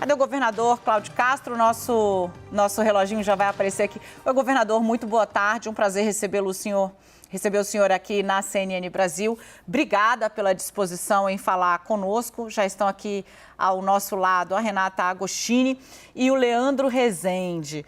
Cadê o governador Cláudio Castro? Nosso reloginho já vai aparecer aqui. Oi, governador, muito boa tarde. Um prazer receber o senhor aqui na CNN Brasil. Obrigada pela disposição em falar conosco. Já estão aqui ao nosso lado a Renata Agostini e o Leandro Rezende.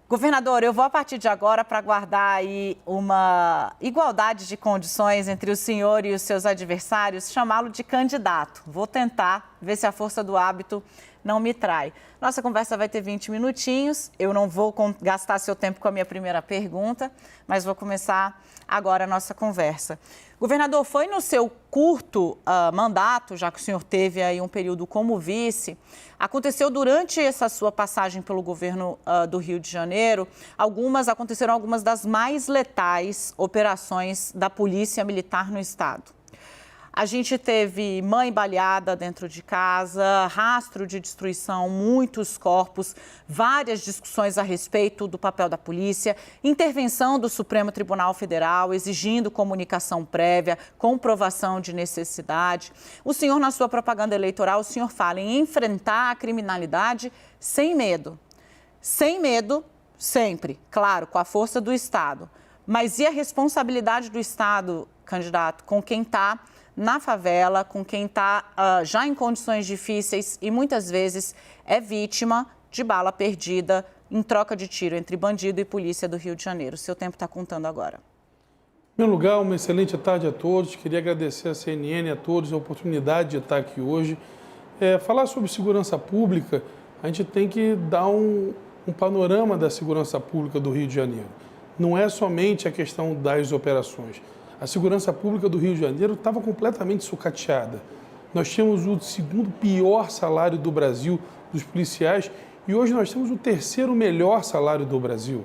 Governador, eu vou a partir de agora para guardar aí uma igualdade de condições entre o senhor e os seus adversários, chamá-lo de candidato. Vou tentar ver se a força do hábito não me trai. Nossa conversa vai ter 20 minutinhos, eu não vou gastar seu tempo com a minha primeira pergunta, mas vou começar agora a nossa conversa. Governador, foi no seu curto mandato, já que o senhor teve aí um período como vice, aconteceu durante essa sua passagem pelo governo do Rio de Janeiro, aconteceram algumas das mais letais operações da Polícia Militar no estado. A gente teve mãe baleada dentro de casa, rastro de destruição, muitos corpos, várias discussões a respeito do papel da polícia, intervenção do Supremo Tribunal Federal exigindo comunicação prévia, comprovação de necessidade. O senhor, na sua propaganda eleitoral, o senhor fala em enfrentar a criminalidade sem medo. Sem medo, sempre, claro, com a força do Estado. Mas e a responsabilidade do Estado, candidato, com quem está na favela, com quem está já em condições difíceis e muitas vezes é vítima de bala perdida em troca de tiro entre bandido e polícia do Rio de Janeiro. O seu tempo está contando agora. Em primeiro lugar, uma excelente tarde a todos. Queria agradecer à CNN, a todos, a oportunidade de estar aqui hoje. Falar sobre segurança pública, a gente tem que dar um panorama da segurança pública do Rio de Janeiro. Não é somente a questão das operações. A segurança pública do Rio de Janeiro estava completamente sucateada. Nós tínhamos o segundo pior salário do Brasil dos policiais e hoje nós temos o terceiro melhor salário do Brasil.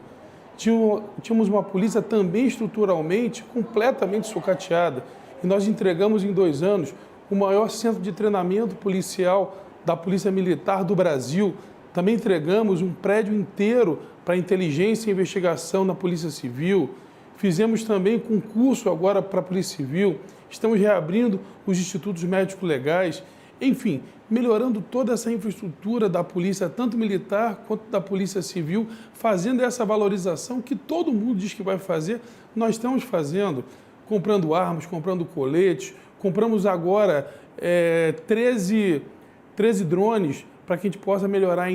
Tínhamos uma polícia também estruturalmente completamente sucateada e nós entregamos em 2 anos o maior centro de treinamento policial da Polícia Militar do Brasil. Também entregamos um prédio inteiro para inteligência e investigação na Polícia Civil. Fizemos também concurso agora para a Polícia Civil, estamos reabrindo os institutos médicos legais, enfim, melhorando toda essa infraestrutura da polícia, tanto militar quanto da Polícia Civil, fazendo essa valorização que todo mundo diz que vai fazer, nós estamos fazendo, comprando armas, comprando coletes, compramos agora 13 drones para que a gente possa melhorar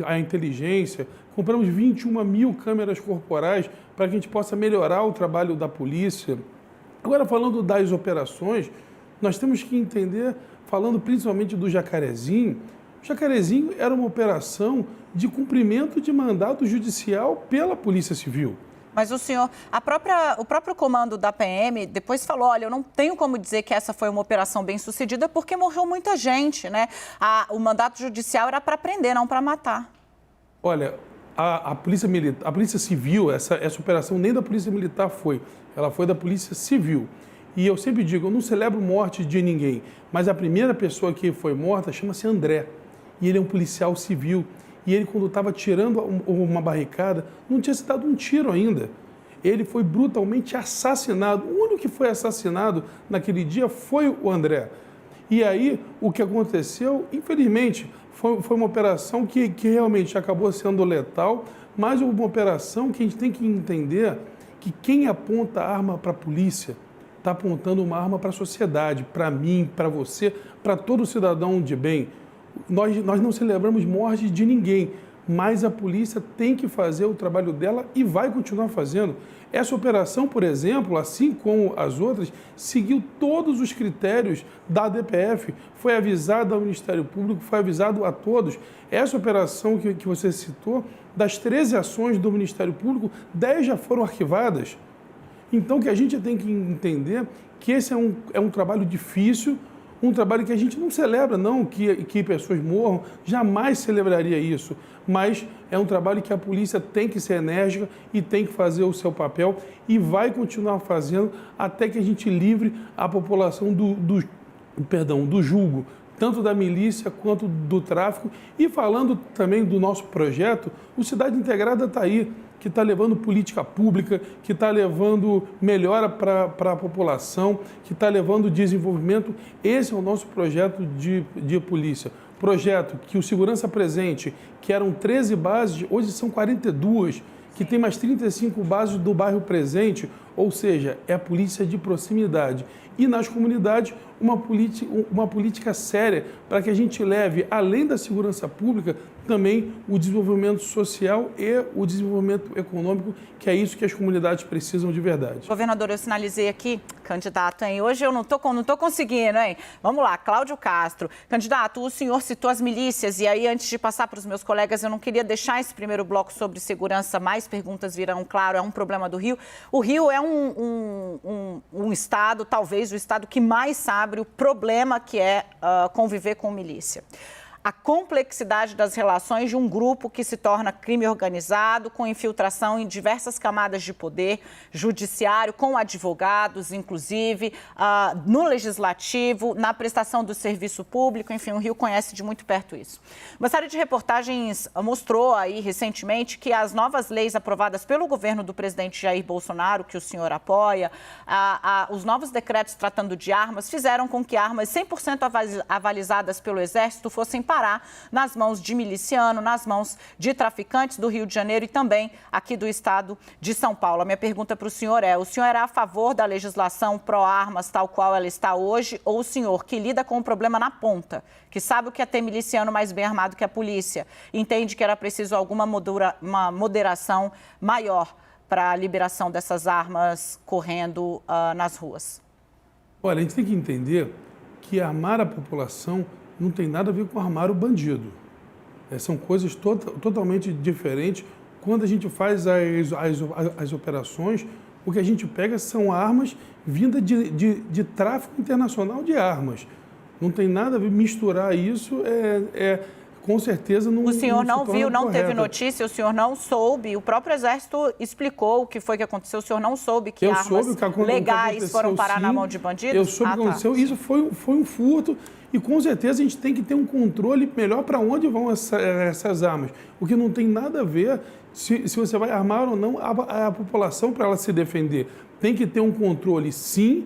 a inteligência, compramos 21 mil câmeras corporais para que a gente possa melhorar o trabalho da polícia. Agora, falando das operações, nós temos que entender, falando principalmente do Jacarezinho, o Jacarezinho era uma operação de cumprimento de mandato judicial pela Polícia Civil. Mas o senhor, o próprio comando da PM depois falou, olha, eu não tenho como dizer que essa foi uma operação bem sucedida porque morreu muita gente, né? O mandato judicial era para prender, não para matar. Olha, a Polícia Civil, essa operação nem da Polícia Militar foi, ela foi da Polícia Civil. E eu sempre digo, eu não celebro morte de ninguém, mas a primeira pessoa que foi morta chama-se André. E ele é um policial civil. E ele, quando estava tirando uma barricada, não tinha se dado um tiro ainda. Ele foi brutalmente assassinado. O único que foi assassinado naquele dia foi o André. E aí, o que aconteceu, infelizmente, foi uma operação que realmente acabou sendo letal, mas uma operação que a gente tem que entender que quem aponta arma para a polícia está apontando uma arma para a sociedade, para mim, para você, para todo cidadão de bem. Nós não celebramos morte de ninguém, mas a polícia tem que fazer o trabalho dela e vai continuar fazendo. Essa operação, por exemplo, assim como as outras, seguiu todos os critérios da DPF, foi avisado ao Ministério Público, foi avisado a todos. Essa operação que você citou, das 13 ações do Ministério Público, 10 já foram arquivadas. Então, o que a gente tem que entender que esse é um trabalho difícil, um trabalho que a gente não celebra, não que pessoas morram, jamais celebraria isso, mas é um trabalho que a polícia tem que ser enérgica e tem que fazer o seu papel e vai continuar fazendo até que a gente livre a população do julgo, tanto da milícia quanto do tráfico. E falando também do nosso projeto, o Cidade Integrada está aí, que está levando política pública, que está levando melhora para a população, que está levando desenvolvimento. Esse é o nosso projeto de polícia. projeto que o Segurança Presente, que eram 13 bases, hoje são 42, que tem mais 35 bases do bairro Presente, ou seja, é a polícia de proximidade. E nas comunidades, uma política séria para que a gente leve, além da segurança pública, também o desenvolvimento social e o desenvolvimento econômico, que é isso que as comunidades precisam de verdade. Governador, eu sinalizei aqui, candidato, hein? Hoje eu não tô conseguindo, hein? Vamos lá, Cláudio Castro. Candidato, o senhor citou as milícias e aí, antes de passar para os meus colegas, eu não queria deixar esse primeiro bloco sobre segurança, mais perguntas virão, claro, é um problema do Rio. O Rio é um estado, talvez o estado que mais sabe o problema que é conviver com milícia. A complexidade das relações de um grupo que se torna crime organizado, com infiltração em diversas camadas de poder, judiciário, com advogados, inclusive, no legislativo, na prestação do serviço público, enfim, o Rio conhece de muito perto isso. Uma série de reportagens mostrou aí recentemente que as novas leis aprovadas pelo governo do presidente Jair Bolsonaro, que o senhor apoia, os novos decretos tratando de armas, fizeram com que armas 100% avalizadas pelo Exército fossem parar nas mãos de miliciano, nas mãos de traficantes do Rio de Janeiro e também aqui do estado de São Paulo. A minha pergunta para o senhor é a favor da legislação pró-armas tal qual ela está hoje, ou o senhor que lida com o problema na ponta, que sabe o que é ter miliciano mais bem armado que a polícia, entende que era preciso alguma moderação maior para a liberação dessas armas correndo nas ruas? Olha, a gente tem que entender que armar a população não tem nada a ver com armar o bandido. São coisas totalmente diferentes. Quando a gente faz as operações, o que a gente pega são armas vindas de tráfico internacional de armas. Não tem nada a ver, misturar isso com certeza não. O senhor não viu, não correta. teve notícia, o senhor não soube, o próprio Exército explicou o que foi que aconteceu, o senhor não soube que armas legais foram parar na mão de bandidos? Eu soube o que aconteceu, isso foi um furto e com certeza a gente tem que ter um controle melhor para onde vão essas armas, o que não tem nada a ver se você vai armar ou não a população para ela se defender. Tem que ter um controle, sim,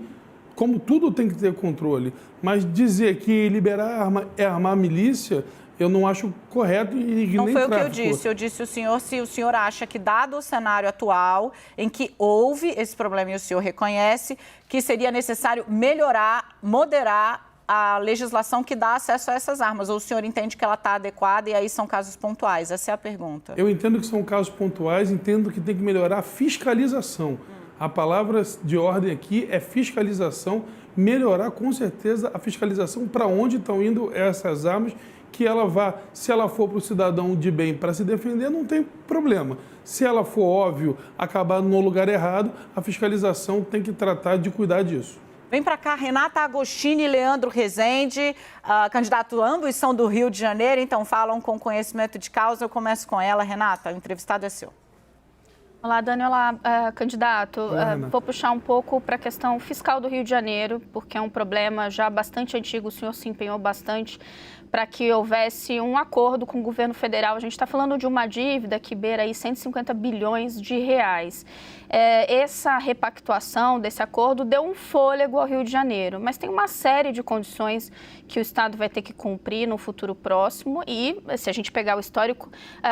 como tudo tem que ter controle, mas dizer que liberar arma é armar a milícia, eu não acho correto e não nem foi tráfico. O que eu disse. Eu disse ao senhor se o senhor acha que, dado o cenário atual, em que houve esse problema e o senhor reconhece, que seria necessário melhorar, moderar a legislação que dá acesso a essas armas. Ou o senhor entende que ela está adequada e aí são casos pontuais? Essa é a pergunta. Eu entendo que são casos pontuais, entendo que tem que melhorar a fiscalização. A palavra de ordem aqui é fiscalização, melhorar com certeza a fiscalização para onde estão indo essas armas, que ela vá, se ela for para o cidadão de bem para se defender, não tem problema. Se ela for, óbvio, acabar no lugar errado, a fiscalização tem que tratar de cuidar disso. Vem para cá, Renata Agostini e Leandro Rezende, candidato, ambos são do Rio de Janeiro, então falam com conhecimento de causa. Eu começo com ela, Renata, o entrevistado é seu. Olá, Dani. Olá, candidato. Vou puxar um pouco para a questão fiscal do Rio de Janeiro, porque é um problema já bastante antigo, o senhor se empenhou bastante para que houvesse um acordo com o governo federal. A gente está falando de uma dívida que beira aí 150 bilhões de reais. Essa repactuação desse acordo deu um fôlego ao Rio de Janeiro, mas tem uma série de condições que o Estado vai ter que cumprir no futuro próximo e, se a gente pegar o histórico,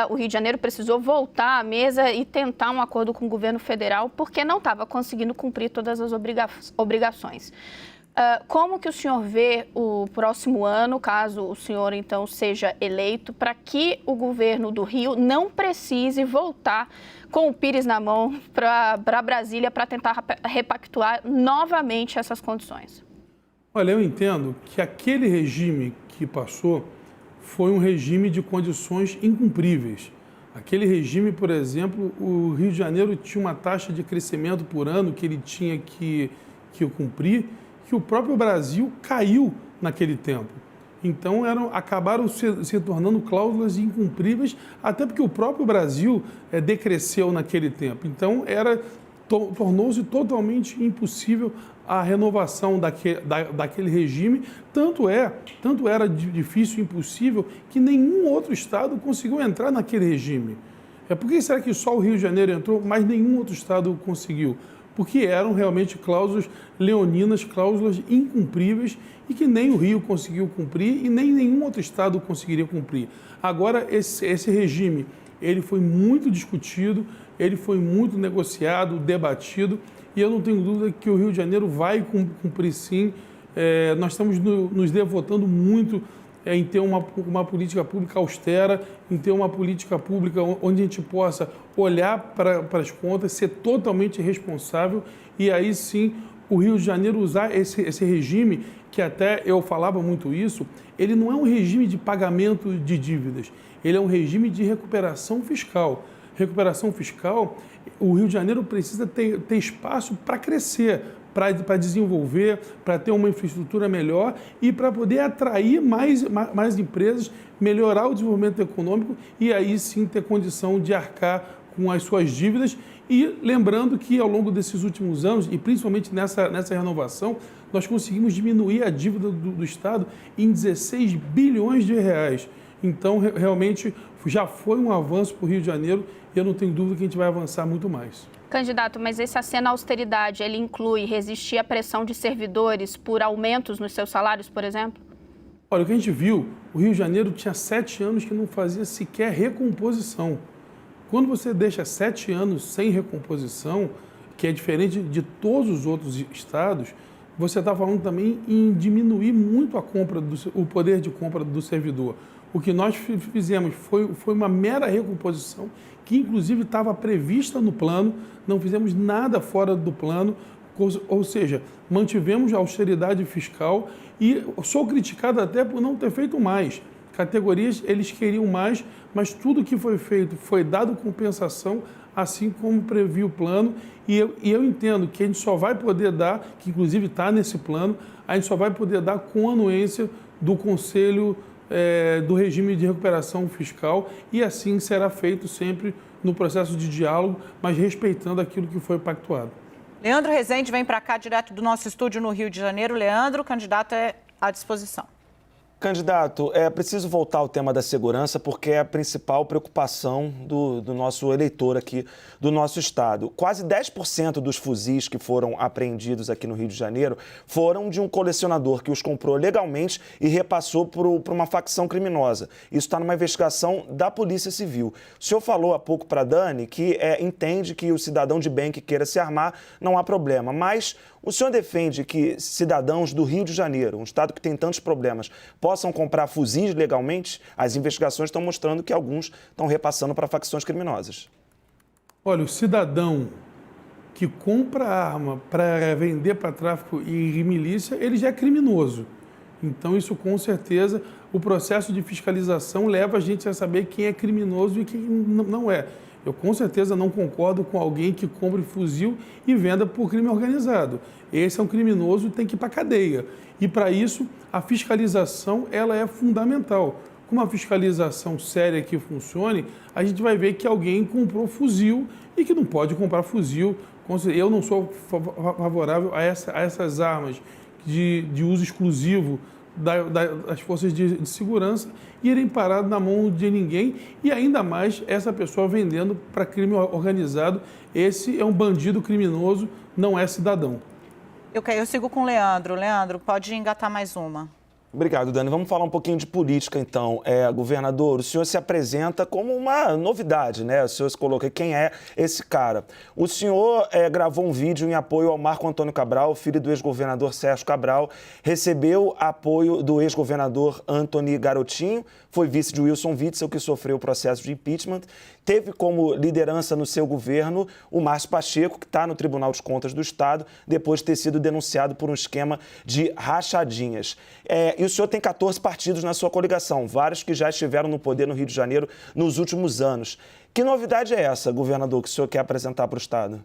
o Rio de Janeiro precisou voltar à mesa e tentar um acordo com o governo federal porque não estava conseguindo cumprir todas as obrigações. Como que o senhor vê o próximo ano, caso o senhor então seja eleito, para que o governo do Rio não precise voltar com o pires na mão para Brasília para tentar repactuar novamente essas condições? Olha, eu entendo que aquele regime que passou foi um regime de condições incumpríveis. Aquele regime, por exemplo, o Rio de Janeiro tinha uma taxa de crescimento por ano que ele tinha que cumprir, que o próprio Brasil caiu naquele tempo. Então, acabaram se tornando cláusulas incumpríveis, até porque o próprio Brasil decresceu naquele tempo. Então, tornou-se totalmente impossível a renovação daquele regime. Tanto era difícil e impossível que nenhum outro estado conseguiu entrar naquele regime. Por que será que só o Rio de Janeiro entrou, mas nenhum outro estado conseguiu? porque eram realmente cláusulas leoninas, cláusulas incumpríveis e que nem o Rio conseguiu cumprir e nem nenhum outro estado conseguiria cumprir. Agora, esse regime, ele foi muito discutido, ele foi muito negociado, debatido, e eu não tenho dúvida que o Rio de Janeiro vai cumprir sim. Nós estamos nos devotando muito em ter uma política pública austera, em ter uma política pública onde a gente possa olhar para as contas, ser totalmente responsável e aí sim o Rio de Janeiro usar esse regime, que até eu falava muito isso, ele não é um regime de pagamento de dívidas, ele é um regime de recuperação fiscal. Recuperação fiscal, o Rio de Janeiro precisa ter espaço para crescer, para desenvolver, para ter uma infraestrutura melhor e para poder atrair mais empresas, melhorar o desenvolvimento econômico e aí sim ter condição de arcar com as suas dívidas. E lembrando que ao longo desses últimos anos, e principalmente nessa renovação, nós conseguimos diminuir a dívida do Estado em 16 bilhões de reais. Então, realmente, já foi um avanço para o Rio de Janeiro e eu não tenho dúvida que a gente vai avançar muito mais. Candidato, mas esse aceno à austeridade, ele inclui resistir à pressão de servidores por aumentos nos seus salários, por exemplo? Olha, o que a gente viu, o Rio de Janeiro tinha 7 anos que não fazia sequer recomposição. Quando você deixa 7 anos sem recomposição, que é diferente de todos os outros estados, você está falando também em diminuir muito o poder de compra do servidor. O que nós fizemos foi uma mera recomposição, que inclusive estava prevista no plano, não fizemos nada fora do plano, ou seja, mantivemos a austeridade fiscal e sou criticado até por não ter feito mais. Categorias, eles queriam mais, mas tudo que foi feito foi dado compensação, assim como previu o plano, e eu entendo que a gente só vai poder dar, que inclusive está nesse plano, a gente só vai poder dar com a anuência do Conselho do regime de recuperação fiscal e assim será feito sempre no processo de diálogo, mas respeitando aquilo que foi pactuado. Leandro Rezende vem para cá direto do nosso estúdio no Rio de Janeiro. Leandro, o candidato é à disposição. Candidato, é preciso voltar ao tema da segurança porque é a principal preocupação do nosso eleitor aqui do nosso estado. Quase 10% dos fuzis que foram apreendidos aqui no Rio de Janeiro foram de um colecionador que os comprou legalmente e repassou para uma facção criminosa. Isso está numa investigação da Polícia Civil. O senhor falou há pouco para a Dani que entende que o cidadão de bem que queira se armar não há problema, mas o senhor defende que cidadãos do Rio de Janeiro, um estado que tem tantos problemas, possam comprar fuzis legalmente? As investigações estão mostrando que alguns estão repassando para facções criminosas. Olha, o cidadão que compra arma para vender para tráfico e milícia, ele já é criminoso. Então, isso com certeza, o processo de fiscalização leva a gente a saber quem é criminoso e quem não é. Eu com certeza não concordo com alguém que compre fuzil e venda por crime organizado. Esse é um criminoso e tem que ir para a cadeia. E para isso, a fiscalização ela é fundamental. Com uma fiscalização séria que funcione, a gente vai ver que alguém comprou fuzil e que não pode comprar fuzil. Eu não sou favorável a essas armas de uso exclusivo das forças de segurança irem parar na mão de ninguém e ainda mais essa pessoa vendendo para crime organizado. Esse é um bandido criminoso, não é cidadão. Eu sigo com o Leandro. Leandro, pode engatar mais uma. Obrigado, Dani. Vamos falar um pouquinho de política, então. Governador, o senhor se apresenta como uma novidade, né? O senhor se coloca quem é esse cara. O senhor gravou um vídeo em apoio ao Marco Antônio Cabral, filho do ex-governador Sérgio Cabral, recebeu apoio do ex-governador Antony Garotinho, foi vice de Wilson Witzel, que sofreu o processo de impeachment, teve como liderança no seu governo o Márcio Pacheco, que está no Tribunal de Contas do Estado, depois de ter sido denunciado por um esquema de rachadinhas. E o senhor tem 14 partidos na sua coligação, vários que já estiveram no poder no Rio de Janeiro nos últimos anos. Que novidade é essa, governador, que o senhor quer apresentar para o Estado?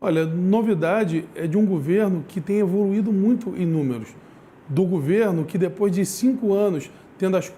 Olha, novidade é de um governo que tem evoluído muito em números. Do governo que depois de 5 anos,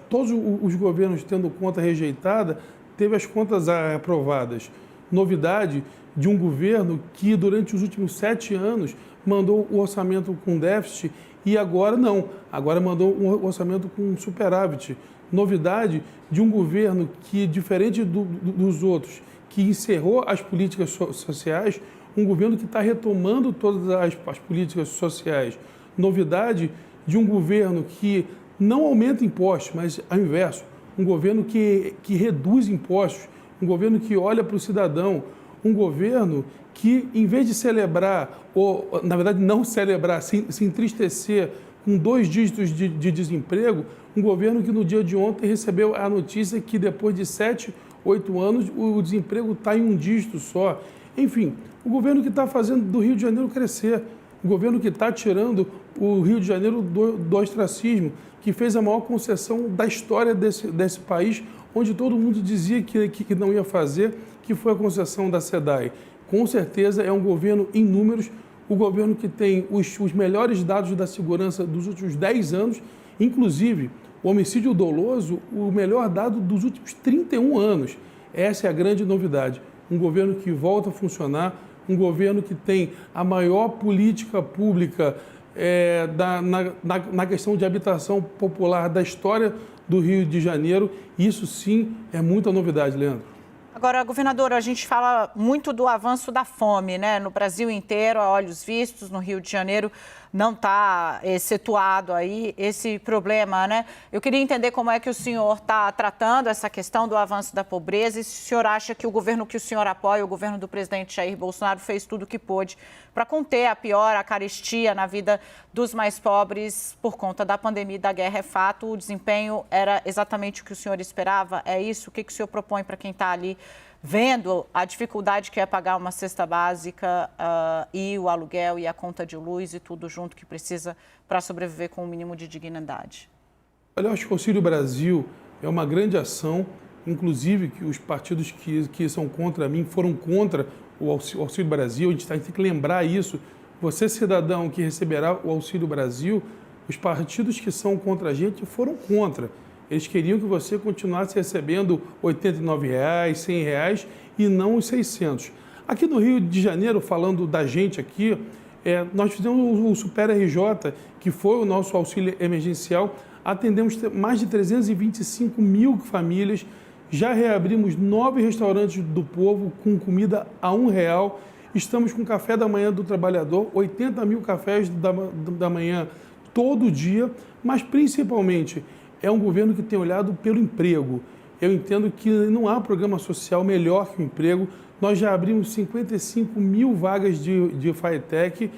todos os governos tendo conta rejeitada, teve as contas aprovadas. Novidade de um governo que durante os últimos 7 anos mandou o orçamento com déficit e agora não, agora mandou um orçamento com superávit. Novidade de um governo que, diferente dos outros, que encerrou as políticas sociais, um governo que está retomando todas as políticas sociais. Novidade de um governo que não aumenta impostos, mas ao inverso, um governo que reduz impostos, um governo que olha para o cidadão, um governo que, em vez de celebrar, ou na verdade não celebrar, se entristecer com 2 dígitos de desemprego, um governo que no dia de ontem recebeu a notícia que depois de 7, 8 anos o desemprego está em 1 dígito só. Enfim, o governo que está fazendo do Rio de Janeiro crescer, o governo que está tirando o Rio de Janeiro do ostracismo, que fez a maior concessão da história desse país, onde todo mundo dizia que não ia fazer, que foi a concessão da SEDAI. Com certeza é um governo em números, o governo que tem os melhores dados da segurança dos últimos 10 anos, inclusive o homicídio doloso, o melhor dado dos últimos 31 anos. Essa é a grande novidade. Um governo que volta a funcionar, um governo que tem a maior política pública na questão de habitação popular da história do Rio de Janeiro. Isso sim é muita novidade, Leandro. Agora, governadora, a gente fala muito do avanço da fome, né? No Brasil inteiro, a olhos vistos, no Rio de Janeiro não está excetuado aí esse problema, né? Eu queria entender como é que o senhor está tratando essa questão do avanço da pobreza e se o senhor acha que o governo que o senhor apoia, o governo do presidente Jair Bolsonaro, fez tudo o que pôde para conter a carestia na vida dos mais pobres por conta da pandemia e da guerra. É fato, o desempenho era exatamente o que o senhor esperava? É isso? O que o senhor propõe para quem está ali vendo a dificuldade que é pagar uma cesta básica e o aluguel e a conta de luz e tudo junto que precisa para sobreviver com um mínimo de dignidade? Olha, eu acho que o Auxílio Brasil é uma grande ação, inclusive que os partidos que são contra mim foram contra o Auxílio Brasil. A gente tem que lembrar isso. Você, cidadão que receberá o Auxílio Brasil, os partidos que são contra a gente foram contra. Eles queriam que você continuasse recebendo R$ 89, R$ 100 e não os 600. Aqui no Rio de Janeiro, falando da gente aqui, nós fizemos o Super RJ, que foi o nosso auxílio emergencial. Atendemos mais de 325 mil famílias. Já reabrimos 9 restaurantes do povo com comida a R$1. Estamos com café da manhã do trabalhador, 80 mil cafés da manhã todo dia, mas principalmente é um governo que tem olhado pelo emprego. Eu entendo que não há programa social melhor que o emprego. Nós já abrimos 55 mil vagas de FATEC.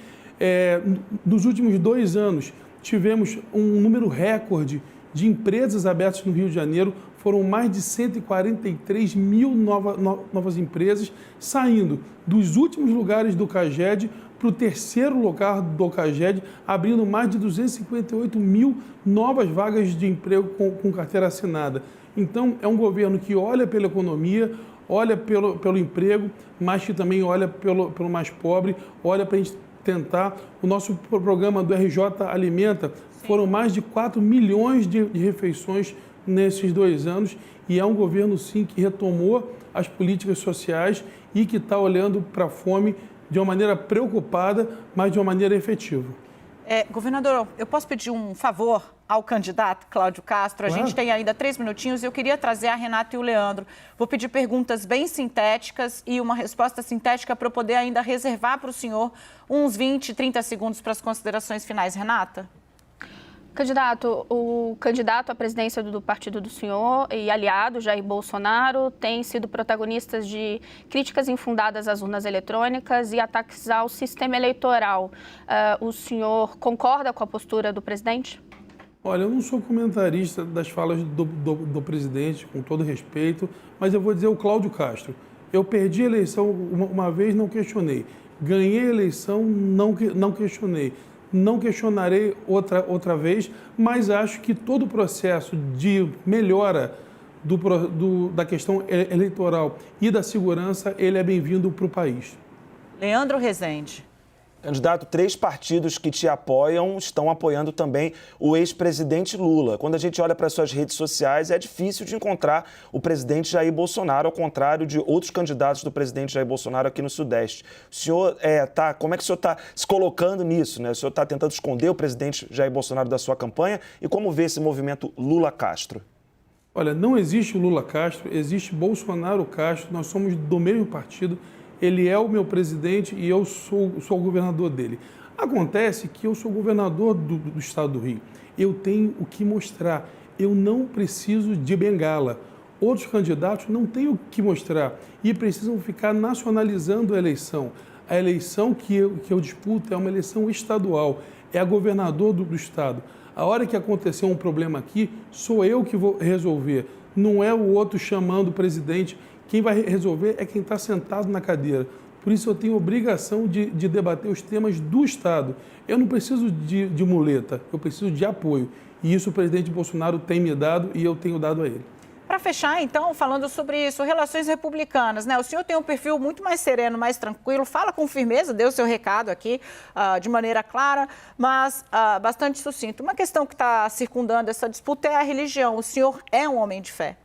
Nos últimos 2 anos, tivemos um número recorde de empresas abertas no Rio de Janeiro. Foram mais de 143 mil novas empresas saindo dos últimos lugares do CAGED para o 3º lugar do CAGED, abrindo mais de 258 mil novas vagas de emprego com carteira assinada. Então, é um governo que olha pela economia, olha pelo emprego, mas que também olha pelo mais pobre, olha para a gente tentar. O nosso programa do RJ Alimenta, foram mais de 4 milhões de refeições nesses 2 anos, e é um governo, sim, que retomou as políticas sociais e que está olhando para a fome de uma maneira preocupada, mas de uma maneira efetiva. Governador, eu posso pedir um favor ao candidato Cláudio Castro? A gente tem ainda 3 minutinhos e eu queria trazer a Renata e o Leandro. Vou pedir perguntas bem sintéticas e uma resposta sintética para eu poder ainda reservar para o senhor uns 20, 30 segundos para as considerações finais. Renata? Candidato, o candidato à presidência do partido do senhor e aliado, Jair Bolsonaro, tem sido protagonistas de críticas infundadas às urnas eletrônicas e ataques ao sistema eleitoral. O senhor concorda com a postura do presidente? Olha, eu não sou comentarista das falas do presidente, com todo respeito, mas eu vou dizer o Cláudio Castro. Eu perdi a eleição uma vez, não questionei. Ganhei a eleição, não questionei. Não questionarei outra vez, mas acho que todo o processo de melhora da questão eleitoral e da segurança, ele é bem-vindo para o país. Leandro Rezende. Candidato, 3 partidos que te apoiam estão apoiando também o ex-presidente Lula. Quando a gente olha para suas redes sociais, é difícil de encontrar o presidente Jair Bolsonaro, ao contrário de outros candidatos do presidente Jair Bolsonaro aqui no Sudeste. O senhor como é que o senhor está se colocando nisso, né? O senhor está tentando esconder o presidente Jair Bolsonaro da sua campanha? E como vê esse movimento Lula-Castro? Olha, não existe Lula-Castro, existe Bolsonaro-Castro. Nós somos do mesmo partido. ele é o meu presidente e eu sou o governador dele. Acontece que eu sou governador do estado do Rio. Eu tenho o que mostrar. Eu não preciso de bengala. Outros candidatos não têm o que mostrar e precisam ficar nacionalizando a eleição. A eleição que eu disputo é uma eleição estadual, é a governador do estado. A hora que acontecer um problema aqui, sou eu que vou resolver, não é o outro chamando o presidente. Quem vai resolver é quem está sentado na cadeira. Por isso eu tenho obrigação de debater os temas do estado. Eu não preciso de muleta, eu preciso de apoio. E isso o presidente Bolsonaro tem me dado e eu tenho dado a ele. Para fechar, então, falando sobre isso, relações republicanas, né? O senhor tem um perfil muito mais sereno, mais tranquilo, fala com firmeza, deu o seu recado aqui de maneira clara, mas bastante sucinto. Uma questão que está circundando essa disputa é a religião. O senhor é um homem de fé.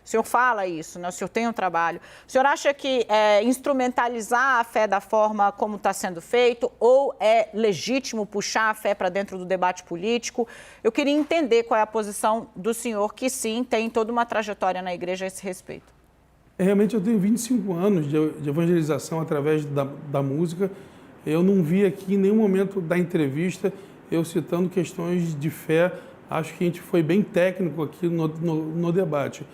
O senhor fala isso, né? O senhor tem um trabalho. O senhor acha que instrumentalizar a fé da forma como está sendo feito ou é legítimo puxar a fé para dentro do debate político? Eu queria entender qual é a posição do senhor, que sim, tem toda uma trajetória na igreja a esse respeito. Realmente eu tenho 25 anos de evangelização através da música. Eu não vi aqui em nenhum momento da entrevista eu citando questões de fé. Acho que a gente foi bem técnico aqui no debate.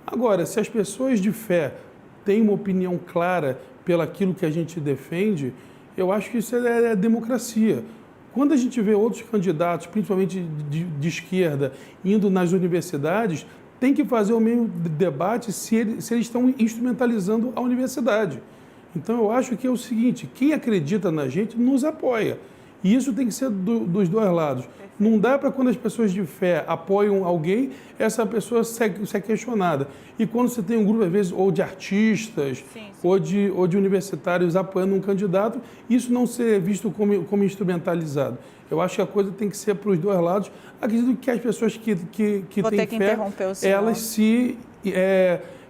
Agora, se as pessoas de fé têm uma opinião clara pelaquilo que a gente defende, eu acho que isso é democracia. Quando a gente vê outros candidatos, principalmente de esquerda, indo nas universidades, tem que fazer o mesmo debate se eles estão instrumentalizando a universidade. Então, eu acho que é o seguinte, quem acredita na gente nos apoia. E isso tem que ser dos dois lados. Não dá para, quando as pessoas de fé apoiam alguém, essa pessoa ser questionada. E quando você tem um grupo, às vezes, ou de artistas, sim. Ou de universitários apoiando um candidato, isso não ser visto como instrumentalizado. Eu acho que a coisa tem que ser para os dois lados. Acredito que as pessoas que têm fé,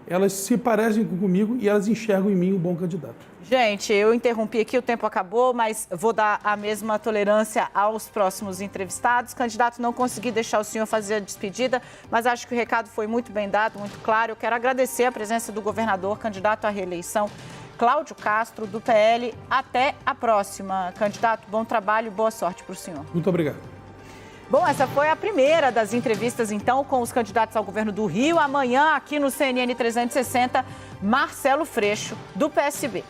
elas se parecem comigo e elas enxergam em mim um bom candidato. Gente, eu interrompi aqui, o tempo acabou, mas vou dar a mesma tolerância aos próximos entrevistados. Candidato, não consegui deixar o senhor fazer a despedida, mas acho que o recado foi muito bem dado, muito claro. Eu quero agradecer a presença do governador, candidato à reeleição, Cláudio Castro, do PL. Até a próxima. Candidato, bom trabalho, boa sorte para o senhor. Muito obrigado. Bom, essa foi a primeira das entrevistas, então, com os candidatos ao governo do Rio. Amanhã, aqui no CNN 360, Marcelo Freixo, do PSB.